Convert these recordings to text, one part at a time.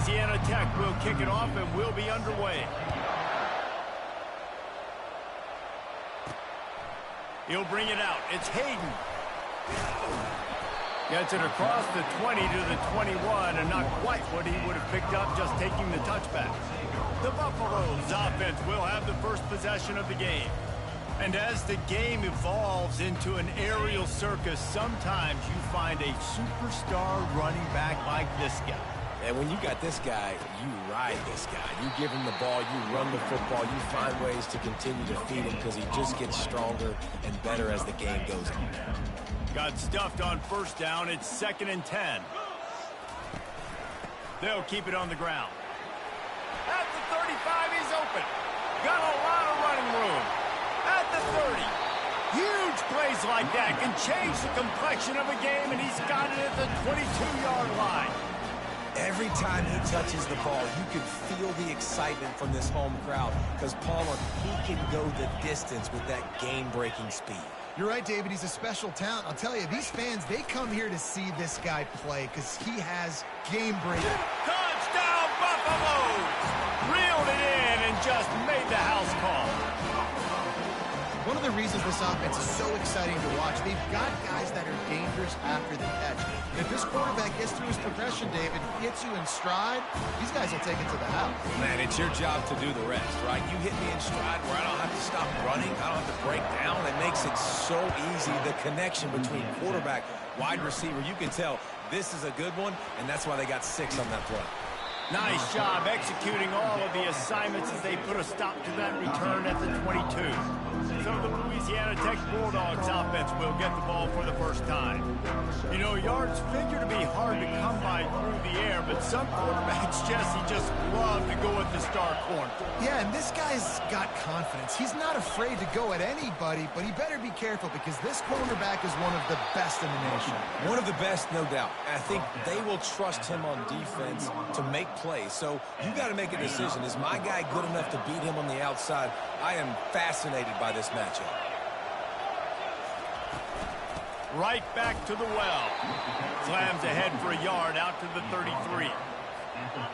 Louisiana Tech will kick it off and will be underway. He'll bring it out. It's Hayden. Gets it across the 20 to the 21, and not quite what he would have picked up just taking the touchback. The Buffaloes offense will have the first possession of the game. And as the game evolves into an aerial circus, sometimes you find a superstar running back like this guy. And when you got this guy, you ride this guy. You give him the ball, you run the football, you find ways to continue to feed him because he just gets stronger and better as the game goes on. Got stuffed on first down. It's 2nd and 10. They'll keep it on the ground. At the 35, he's open. Got a lot of running room. At the 30. Huge plays like that can change the complexion of a game, and he's got it at the 22-yard line. Every time he touches the ball, you can feel the excitement from this home crowd because Palmer, he can go the distance with that game-breaking speed. You're right, David. He's a special talent. I'll tell you, these fans, they come here to see this guy play because he has game-breaking. Touchdown, Buffaloes! Reeled it in and just made the house call. One of the reasons this offense is so exciting to watch, they've got guys that are dangerous after the catch. And if this quarterback gets through his progression, David, hits you in stride, these guys will take it to the house. Man, it's your job to do the rest, right? You hit me in stride where I don't have to stop running, I don't have to break down. It makes it so easy, the connection between quarterback, wide receiver. You can tell this is a good one, and that's why they got 6 on that play. Nice job executing all of the assignments as they put a stop to that return at the 22. So the Louisiana Tech Bulldogs offense will get the ball for the first time. You know, yards figure to be hard to come by through the air, but some quarterbacks, Jesse, just love to go at the star corner. Yeah, and this guy's got confidence. He's not afraid to go at anybody, but he better be careful because this cornerback is one of the best in the nation. One of the best, no doubt. I think they will trust him on defense to make plays. So you got to make a decision. Is my guy good enough to beat him on the outside? I am fascinated by this matchup. Right back to the well. Slams ahead for a yard out to the 33.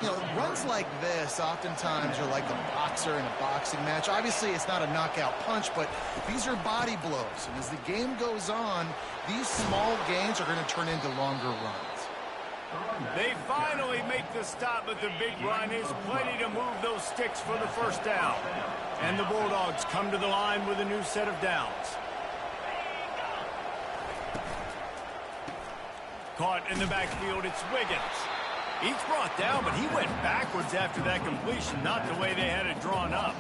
You know, runs like this oftentimes are like a boxer in a boxing match. Obviously, it's not a knockout punch, but these are body blows. And as the game goes on, these small gains are going to turn into longer runs. They finally make the stop, but the big run is plenty to move those sticks for the first down. And the Bulldogs come to the line with a new set of downs. Caught in the backfield, it's Wiggins. He's brought down, but he went backwards after that completion, not the way they had it drawn up.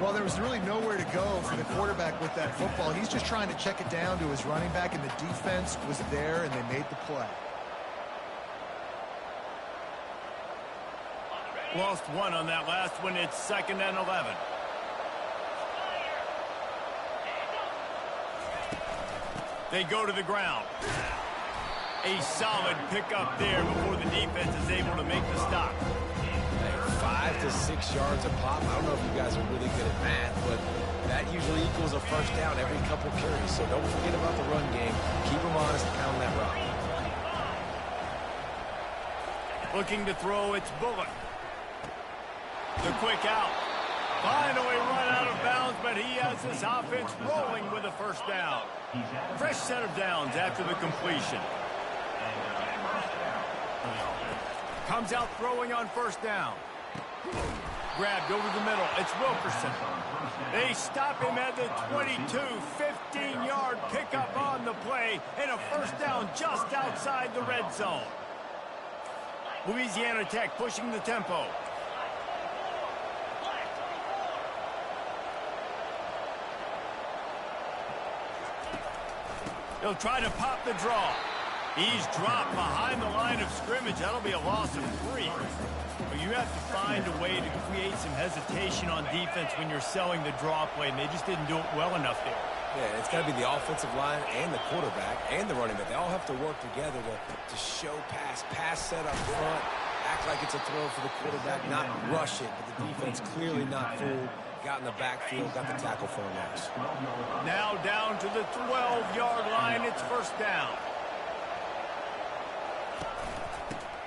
Well, there was really nowhere to go for the quarterback with that football. He's just trying to check it down to his running back, and the defense was there, and they made the play. Lost one on that last one. It's 2nd and 11. They go to the ground. A solid pickup there before the defense is able to make the stop. 5 to 6 yards a pop. I don't know if you guys are really good at math, but that usually equals a first down every couple carries. So don't forget about the run game. Keep them honest and pound that rock. Looking to throw, it's Bullock. The quick out. Finally run out of bounds, but he has this offense rolling with a first down. Fresh set of downs after the completion. Comes out throwing on first down. Grabbed over the middle. It's Wilkerson. They stop him at the 22. 15-yard pickup on the play, and a first down just outside the red zone. Louisiana Tech pushing the tempo. He'll try to pop the draw. He's dropped behind the line of scrimmage. That'll be a loss of 3. But you have to find a way to create some hesitation on defense when you're selling the draw play, and they just didn't do it well enough there. Yeah, it's got to be the offensive line and the quarterback and the running back. They all have to work together to show pass set up front, act like it's a throw for the quarterback, not rush it, but the defense clearly not fooled. Got in the backfield, got the tackle for a loss. Now down to the 12-yard line, it's first down.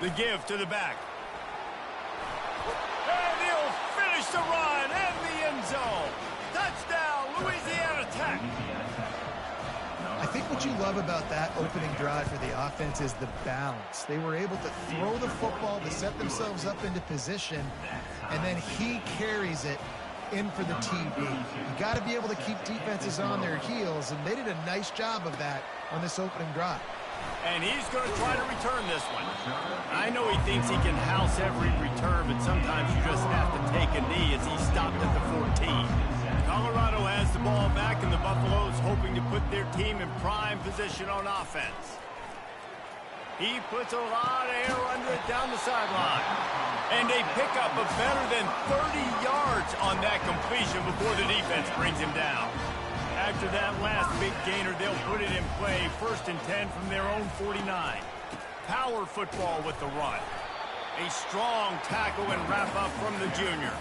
The give to the back. And he'll finish the run in the end zone. Touchdown, Louisiana Tech. I think what you love about that opening drive for the offense is the balance. They were able to throw the football to set themselves up into position, and then he carries it in for the TD. You got to be able to keep defenses on their heels, and they did a nice job of that on this opening drive. And he's going to try to return this one. I know he thinks he can house every return, but sometimes you just have to take a knee as he stopped at the 14. Colorado has the ball back, and the Buffaloes hoping to put their team in prime position on offense. He puts a lot of air under it down the sideline. And they pick up a better than 30 yards on that completion before the defense brings him down. After that last big gainer, they'll put it in play, 1st and 10 from their own 49. Power football with the run. A strong tackle and wrap-up from the junior.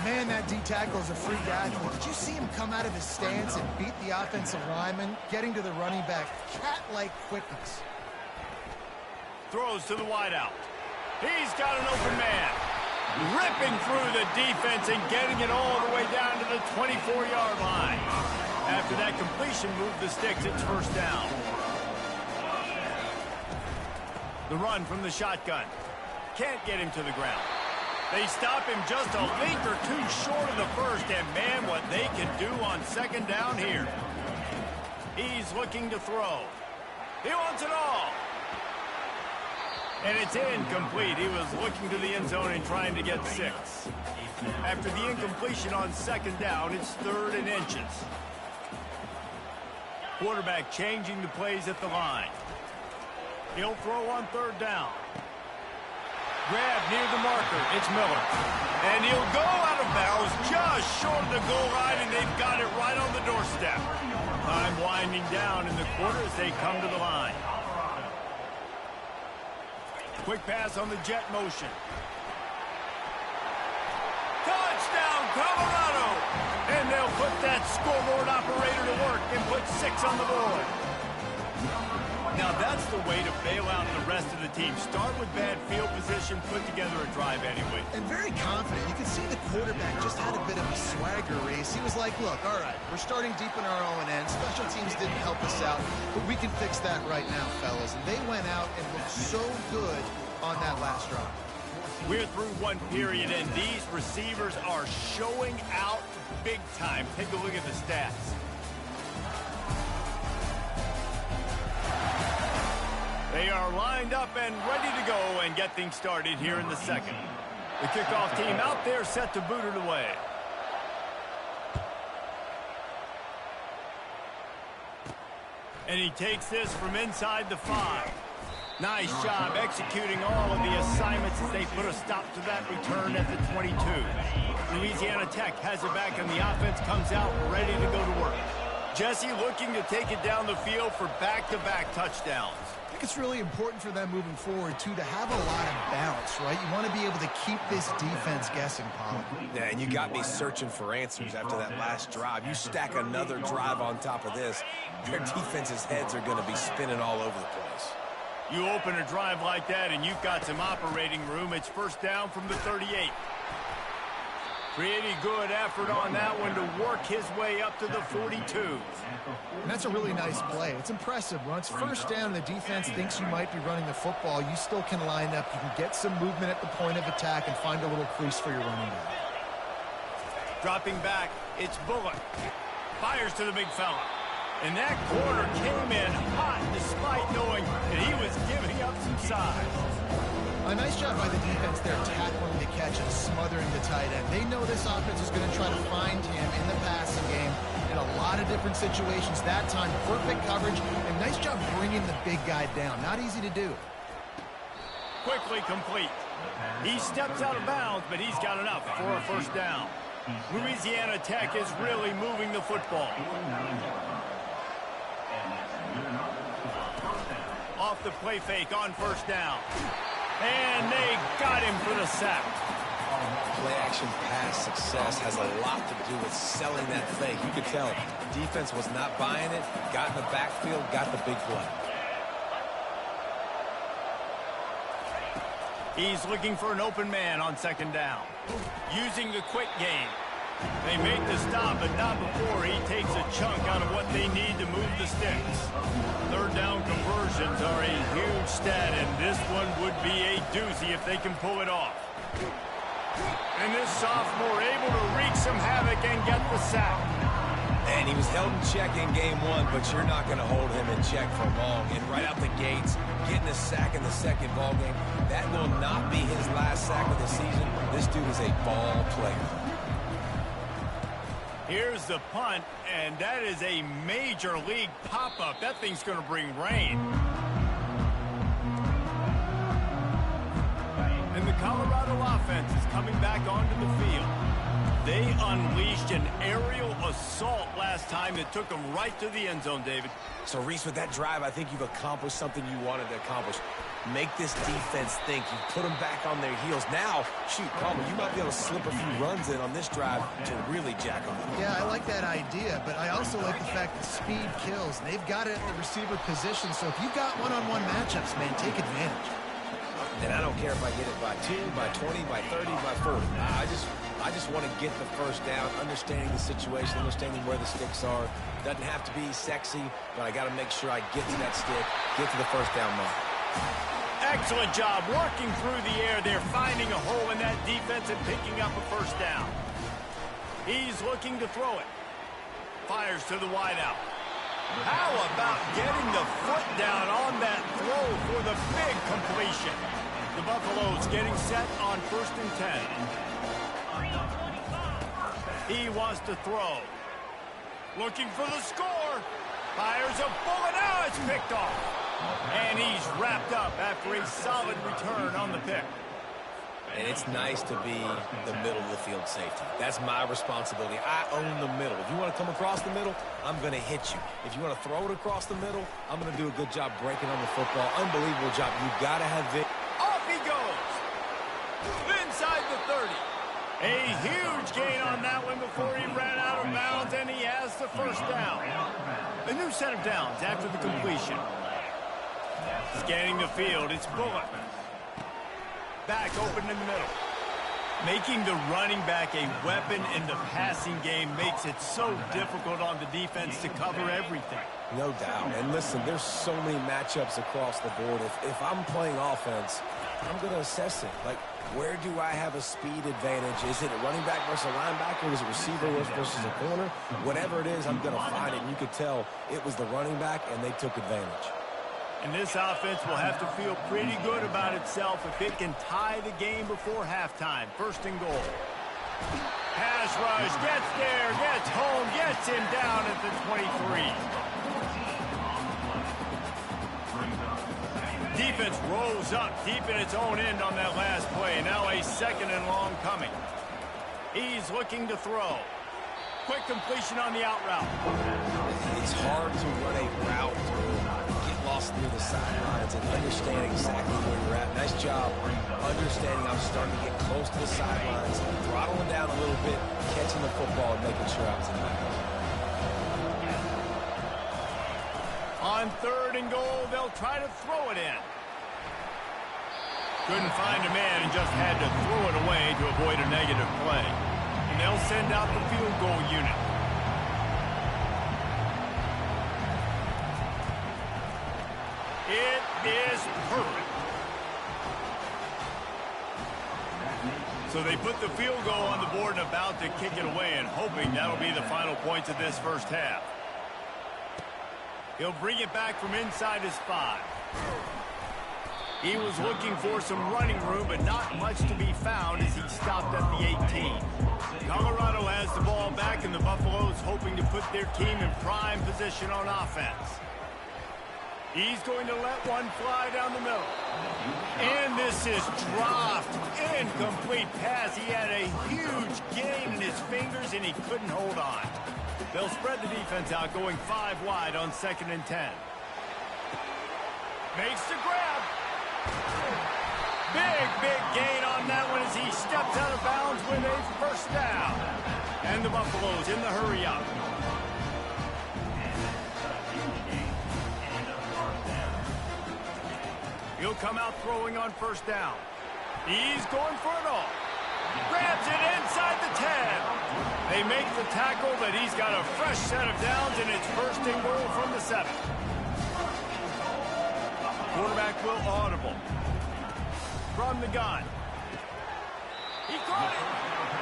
Man, that D-tackle is a freak athlete. Did you see him come out of his stance and beat the offensive lineman, getting to the running back? Cat-like quickness. Throws to the wideout. He's got an open man. Ripping through the defense and getting it all the way down to the 24-yard line. After that completion, move the sticks, it's 1st down. The run from the shotgun. Can't get him to the ground. They stop him just a length or two short of the 1st, and man, what they can do on 2nd down here. He's looking to throw. He wants it all. And it's incomplete. He was looking to the end zone and trying to get 6. After the incompletion on 2nd down, it's 3rd and inches. Quarterback changing the plays at the line. He'll throw on 3rd down. Grab near the marker. It's Miller. And he'll go out of bounds just short of the goal line, and they've got it right on the doorstep. Time winding down in the quarter as they come to the line. Quick pass on the jet motion. Touchdown, Colorado! And they'll put that scoreboard operator to work and put 6 on the board. Now that's the way to bail out the rest of the team. Start with bad field position, put together a drive anyway. And very confident. You can see the quarterback just had a bit of a swagger race. He was like, look, all right, we're starting deep in our own end. Special teams didn't help us out, but we can fix that right now, fellas. And they went out and looked so good on that last drive. We're through one period, and these receivers are showing out big time. Take a look at the stats. They are lined up and ready to go and get things started here in the 2nd. The kickoff team out there set to boot it away. And he takes this from inside the 5. Nice job executing all of the assignments as they put a stop to that return at the 22. Louisiana Tech has it back, and the offense comes out ready to go to work. Jesse looking to take it down the field for back-to-back touchdowns. I think it's really important for them moving forward, too, to have a lot of bounce, right? You want to be able to keep this defense guessing, Paul. Yeah, and you got me searching for answers after that last drive. You stack another drive on top of this, their defense's heads are going to be spinning all over the place. You open a drive like that, and you've got some operating room. It's 1st down from the 38. Pretty good effort on that one to work his way up to the 42. And that's a really nice play. It's impressive. Once 1st down, the defense thinks you might be running the football. You still can line up. You can get some movement at the point of attack and find a little crease for your running back. Dropping back, it's Bullock. Fires to the big fella. And that corner came in hot despite knowing that he was giving up some size. A nice job by the defense there, tackling the catch and smothering the tight end. They know this offense is going to try to find him in the passing game in a lot of different situations. That time, perfect coverage, and nice job bringing the big guy down. Not easy to do. Quickly complete. He steps out of bounds, but he's got enough for a 1st down. Louisiana Tech is really moving the football. Off the play fake on 1st down. And they got him for the sack. Play-action pass success has a lot to do with selling that fake. You could tell defense was not buying it, got in the backfield, got the big play. He's looking for an open man on second down. Using the quick game. They make the stop, but not before he takes a chunk out of what they need to move the sticks. Third down conversions are a huge stat, and this one would be a doozy if they can pull it off. And this sophomore able to wreak some havoc and get the sack. And he was held in check in game one, but you're not going to hold him in check for long. And right out the gates, getting a sack in the second ball game, that will not be his last sack of the season. This dude is a ball player. Here's the punt, and that is a major league pop-up. That thing's going to bring rain. And the Colorado offense is coming back onto the field. They unleashed an aerial assault last time that took them right to the end zone, David. So, Reese, with that drive, I think you've accomplished something you wanted to accomplish. Make this defense think. You put them back on their heels. Now, shoot, Palmer, you might be able to slip a few runs in on this drive to really jack them up. Yeah, I like that idea, but I also like the fact that speed kills. They've got it at the receiver position, so if you've got one-on-one matchups, man, take advantage. And I don't care if I get it by 2, by 20, by 30, by 40. I just want to get the first down, understanding the situation, understanding where the sticks are. Doesn't have to be sexy, but I got to make sure I get to that stick, get to the first down mark. Excellent job working through the air. They're finding a hole in that defense and picking up a first down. He's looking to throw it. Fires to the wideout. How about getting the foot down on that throw for the big completion? The Buffaloes getting set on 1st and 10. He wants to throw. Looking for the score. Fires a bullet. Now it's picked off. And he's wrapped up after a solid return on the pick. And it's nice to be the middle of the field safety. That's my responsibility. I own the middle. If you want to come across the middle, I'm going to hit you. If you want to throw it across the middle, I'm going to do a good job breaking on the football. Unbelievable job. You've got to have Vic. Off he goes. Inside the 30. A huge gain on that one before he ran out of bounds, and he has the first down. A new set of downs after the completion. Scanning the field, it's Bullock. Back open in the middle. Making the running back a weapon in the passing game makes it so difficult on the defense to cover everything. No doubt. And listen, there's so many matchups across the board. If I'm playing offense, I'm going to assess it. Like, where do I have a speed advantage? Is it a running back versus a linebacker? Is it receiver versus a corner? Whatever it is, I'm going to find it. And you could tell it was the running back, and they took advantage. And this offense will have to feel pretty good about itself if it can tie the game before halftime. 1st and goal. Pass rush, gets there, gets home, gets him down at the 23. Defense rolls up deep in its own end on that last play. Now a 2nd and long coming. He's looking to throw. Quick completion on the out route. It's hard to run a route lost near the sidelines and understanding exactly where you're at. Nice job understanding I'm starting to get close to the sidelines, throttling down a little bit, catching the football and making sure I was in the back. On 3rd and goal, they'll try to throw it in. Couldn't find a man and just had to throw it away to avoid a negative play. And they'll send out the field goal unit. It is perfect. So they put the field goal on the board and about to kick it away and hoping that'll be the final points of this first half. He'll bring it back from inside his 5. He was looking for some running room, but not much to be found as he stopped at the 18. Colorado has the ball back, and the Buffaloes hoping to put their team in prime position on offense. He's going to let one fly down the middle. And this is dropped. Incomplete pass. He had a huge gain in his fingers, and he couldn't hold on. They'll spread the defense out, going 5 wide on 2nd and 10. Makes the grab. Big gain on that one as he steps out of bounds with a first down. And the Buffaloes in the hurry up. He'll come out throwing on 1st down. He's going for it all. Grabs it inside the 10. They make the tackle, but he's got a fresh set of downs, and it's first and goal from the 7. Quarterback will audible. From the gun. He caught it.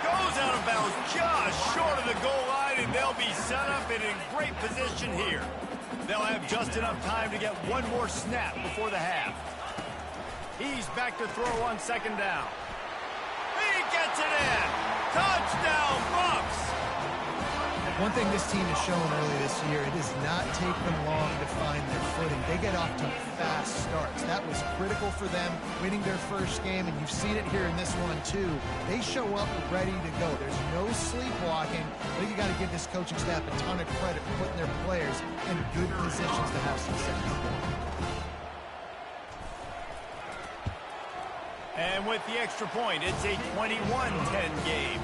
Goes out of bounds just short of the goal line, and they'll be set up and in great position here. They'll have just enough time to get one more snap before the half. He's back to throw on second down. He gets it in. Touchdown, Bucks. One thing this team has shown early this year, it does not take them long to find their footing. They get off to fast starts. That was critical for them, winning their first game, and you've seen it here in this one too. They show up ready to go. There's no sleepwalking. I think you got to give this coaching staff a ton of credit for putting their players in good positions to have success. And with the extra point, it's a 21-10 game.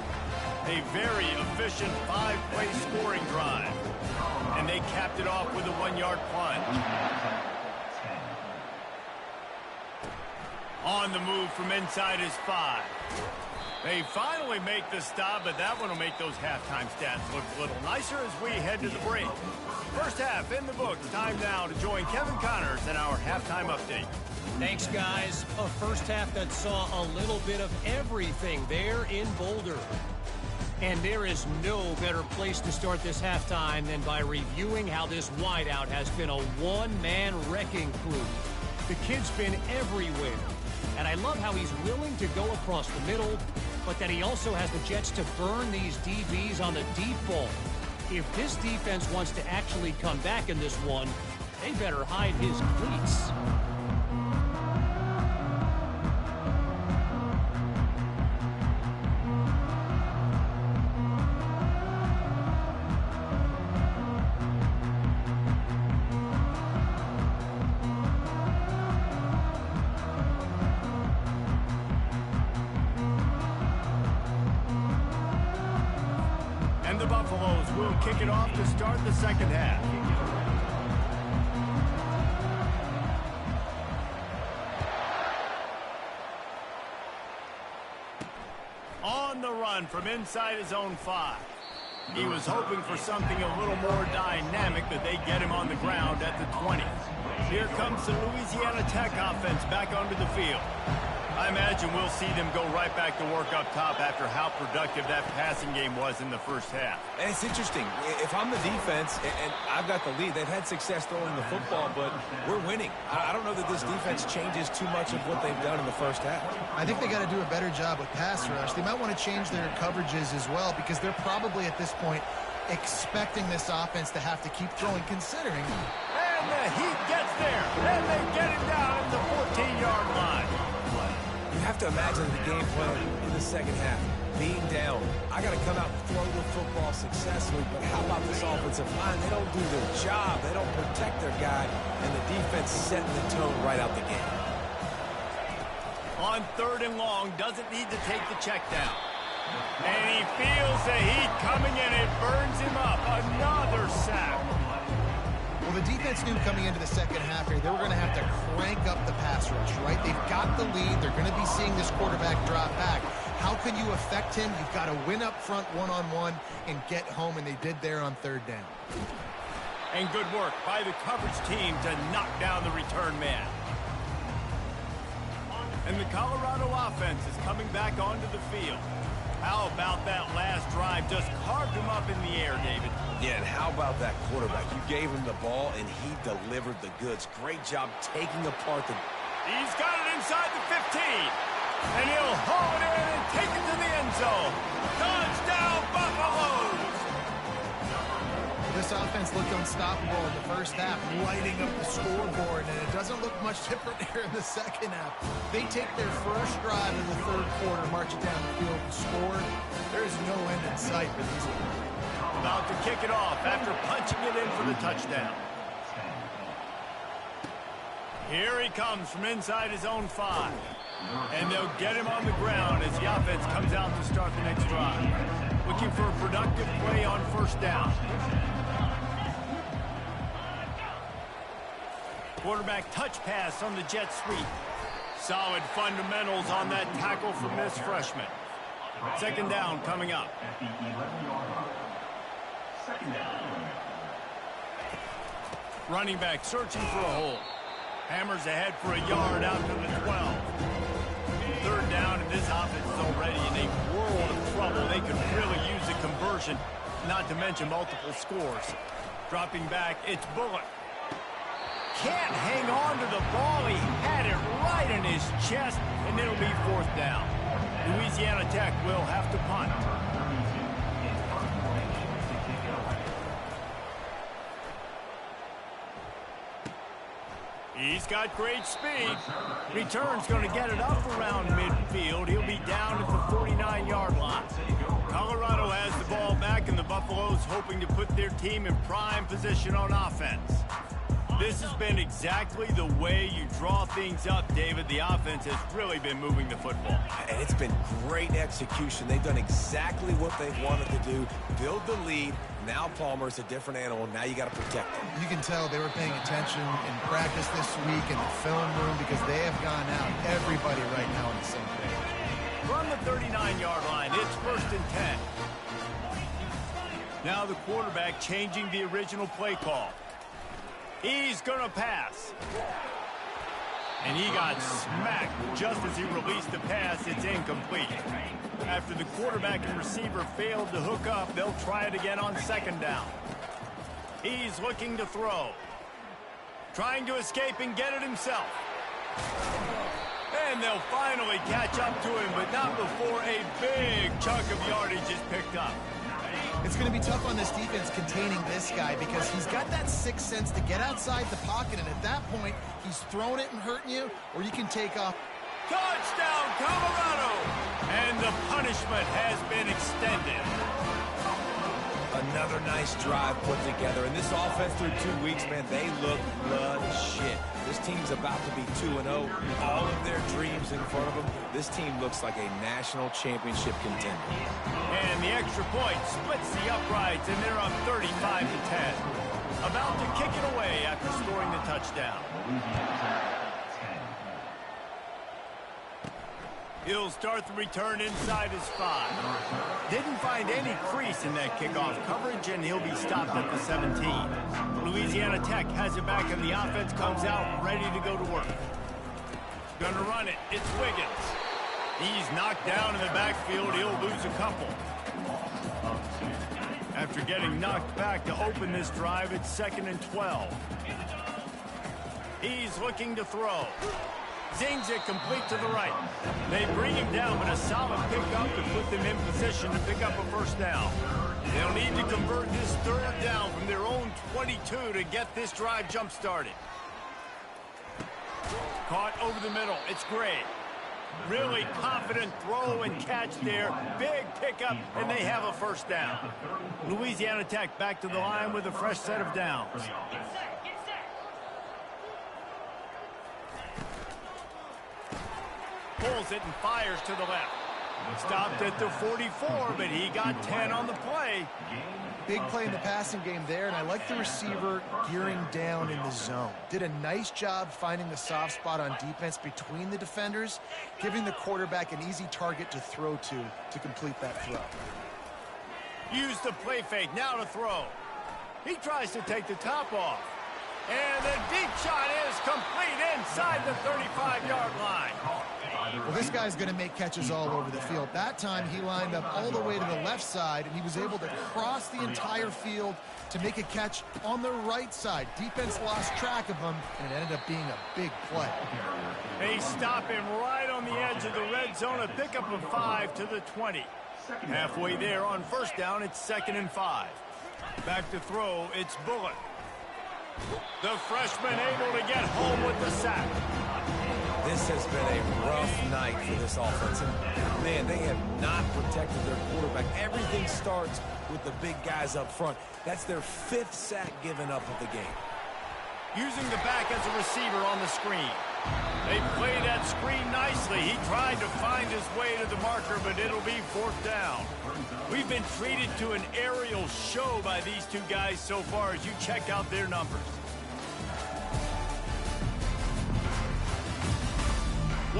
A very efficient 5-play scoring drive. And they capped it off with a 1-yard plunge. On the move from inside his 5. They finally make the stop, but that one will make those halftime stats look a little nicer as we head to the break. First half in the books. Time now to join Kevin Connors in our halftime update. Thanks, guys. A first half that saw a little bit of everything there in Boulder. And there is no better place to start this halftime than by reviewing how this wideout has been a one-man wrecking crew. The kid's been everywhere. And I love how he's willing to go across the middle, but that he also has the jets to burn these DBs on the deep ball. If this defense wants to actually come back in this one, they better hide his cleats. The Buffaloes will kick it off to start the second half. On the run from inside his own 5. He was hoping for something a little more dynamic, but they get him on the ground at the 20. Here comes the Louisiana Tech offense back onto the field. I imagine we'll see them go right back to work up top after how productive that passing game was in the first half. And it's interesting. If I'm the defense and I've got the lead, they've had success throwing the football, but we're winning. I don't know that this defense changes too much of what they've done in the first half. I think they got to do a better job with pass rush. They might want to change their coverages as well, because they're probably at this point expecting this offense to have to keep throwing, considering. And the Heat gets there, and they get him down at the 14-yard line. You have to imagine the game plan in the second half. Being down, I got to come out and throw the football successfully, but how about this offensive line? They don't do their job. They don't protect their guy, and the defense setting the tone right out the gate. On 3rd and long, doesn't need to take the check down. And he feels the heat coming in. It burns him up. Another sack. Well, the defense knew coming into the second half here, they were going to have to crank up the pass rush, right? They've got the lead. They're going to be seeing this quarterback drop back. How can you affect him? You've got to win up front one-on-one and get home, and they did there on 3rd down. And good work by the coverage team to knock down the return man. And the Colorado offense is coming back onto the field. How about that last drive? Just carved him up in the air, David. Yeah, and how about that quarterback? You gave him the ball, and he delivered the goods. Great job taking apart the... He's got it inside the 15. And he'll haul it in and take it to the end zone. Touchdown, Buffaloes! This offense looked unstoppable in the first half, lighting up the scoreboard, and it doesn't look much different here in the second half. They take their first drive in the 3rd quarter, march it down the field, and score. There is no end in sight for these guys. About to kick it off after punching it in for the touchdown. Here he comes from inside his own 5. And they'll get him on the ground as the offense comes out to start the next drive. Looking for a productive play on 1st down. Quarterback touch pass on the jet sweep. Solid fundamentals on that tackle from this freshman. Second down coming up. Running back searching for a hole. Hammers ahead for a yard out to the 12. Third down, and this offense is already in a world of trouble. They could really use a conversion, not to mention multiple scores. Dropping back, it's Bullock. Can't hang on to the ball. He had it right in his chest, and it'll be fourth down. Louisiana Tech will have to punt. He's got great speed. Return's going to get it up around midfield. He'll be down at the 49-yard line. Colorado has the ball back, and the Buffaloes hoping to put their team in prime position on offense. This has been exactly the way you draw things up, David. The offense has really been moving the football. And it's been great execution. They've done exactly what they've wanted to do. Build the lead. Now Palmer's a different animal. Now you got to protect him. You can tell they were paying attention in practice this week in the film room because they have gone out. Everybody right now on the same page. From the 39-yard line, it's 1st and 10. Now the quarterback changing the original play call. He's going to pass. And he got smacked just as he released the pass. It's incomplete. After the quarterback and receiver failed to hook up, they'll try it again on second down. He's looking to throw. Trying to escape and get it himself. And they'll finally catch up to him, but not before a big chunk of yardage is picked up. It's going to be tough on this defense containing this guy because he's got that sixth sense to get outside the pocket, and at that point, he's throwing it and hurting you, or you can take off. Touchdown, Colorado! And the punishment has been extended. Another nice drive put together. And this offense through 2 weeks, man, they look legit. This team's about to be 2-0. All of their dreams in front of them. This team looks like a national championship contender. And the extra point splits the uprights, and they're up 35-10. About to kick it away after scoring the touchdown. He'll start the return inside his 5. Didn't find any crease in that kickoff coverage, and he'll be stopped at the 17. Louisiana Tech has it back, and the offense comes out ready to go to work. Gonna run it. It's Wiggins. He's knocked down in the backfield. He'll lose a couple. After getting knocked back to open this drive, it's 2nd and 12. He's looking to throw. Zings it complete to the right. They bring him down, but a solid pickup to put them in position to pick up a first down. They'll need to convert this third down from their own 22 to get this drive jump-started. Caught over the middle. It's Gray. Really confident throw and catch there. Big pickup, and they have a first down. Louisiana Tech back to the line with a fresh set of downs. Pulls it and fires to the left. Stopped at the 44, but he got 10 on the play. Big play in the passing game there, and I like the receiver gearing down in the zone. Did a nice job finding the soft spot on defense between the defenders, giving the quarterback an easy target to throw to complete that throw. Use the play fake, now to throw. He tries to take the top off. And the deep shot is complete inside the 35-yard line. Well, this guy's going to make catches all over the field. That time, he lined up all the way to the left side, and he was able to cross the entire field to make a catch on the right side. Defense lost track of him, and it ended up being a big play. They stop him right on the edge of the red zone, a pickup of 5 to the 20. Halfway there on first down, it's 2nd and 5. Back to throw, it's Bullock. The freshman able to get home with the sack. This has been a rough night for this offense. And man, they have not protected their quarterback. Everything starts with the big guys up front. That's their 5th sack given up of the game. Using the back as a receiver on the screen. They played that screen nicely. He tried to find his way to the marker, but it'll be 4th down. We've been treated to an aerial show by these two guys so far as you check out their numbers.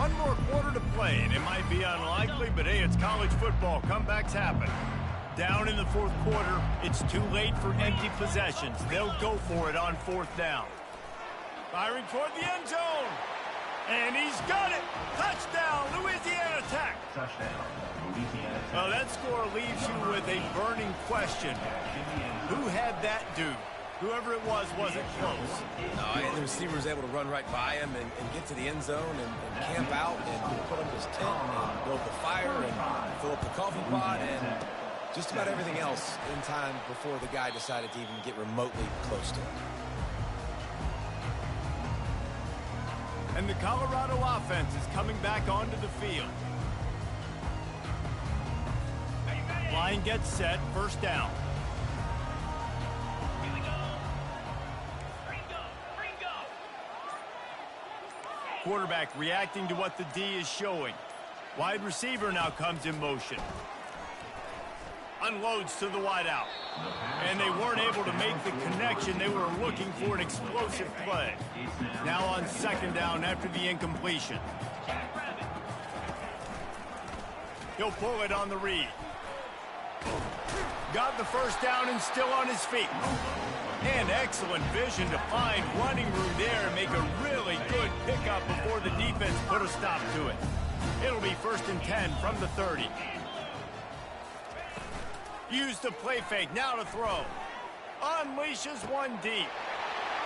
One more quarter to play, and it might be unlikely, but hey, it's college football. Comebacks happen. Down in the fourth quarter, it's too late for empty possessions. They'll go for it on fourth down. Firing toward the end zone. And he's got it. Touchdown, Louisiana Tech. Well, that score leaves you with a burning question. Who had that dude? Whoever it was wasn't close. No, and the receiver was able to run right by him and get to the end zone and camp out and put up his tent and build the fire and fill up the coffee pot and just about everything else in time before the guy decided to even get remotely close to him. And the Colorado offense is coming back onto the field. Line gets set, first down. Quarterback reacting to what the D is showing. Wide receiver now comes in motion. Unloads to the wideout. And they weren't able to make the connection. They were looking for an explosive play. Now on second down after the incompletion. He'll pull it on the read. Got the first down and still on his feet. And excellent vision to find running room there and make a really good pickup before the defense put a stop to it. It'll be 1st and 10 from the 30. Use the play fake, now to throw. Unleashes one deep.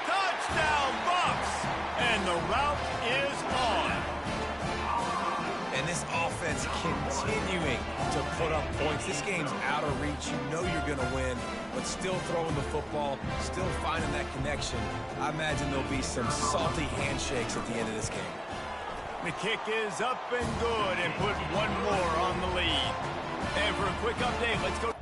Touchdown, Bucks! And the route is on. And this offense continuing to put up points. This game's out of reach. You know you're going to win, but still throwing the football, still finding that connection. I imagine there'll be some salty handshakes at the end of this game. The kick is up and good and put one more on the lead. And for a quick update, let's go.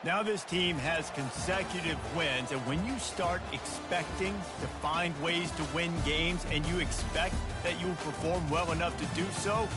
Now this team has consecutive wins, and when you start expecting to find ways to win games and you expect that you'll perform well enough to do so,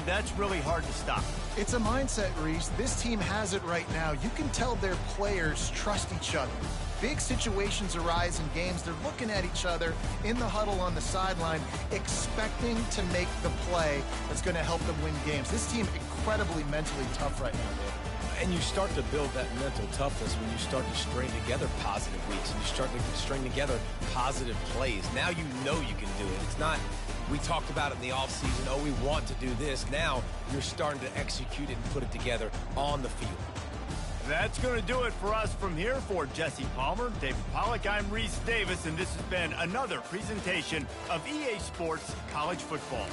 that's really hard to stop. It's a mindset, Reese. This team has it right now. You can tell their players trust each other. Big situations arise in games. They're looking at each other in the huddle on the sideline, expecting to make the play that's going to help them win games. This team incredibly mentally tough right now, Dave. And you start to build that mental toughness when you start to string together positive weeks and you start to string together positive plays. Now you know you can do it. It's not, we talked about it in the offseason, oh, we want to do this. Now you're starting to execute it and put it together on the field. That's going to do it for us from here. For Jesse Palmer, David Pollack, I'm Reese Davis, and this has been another presentation of EA Sports College Football.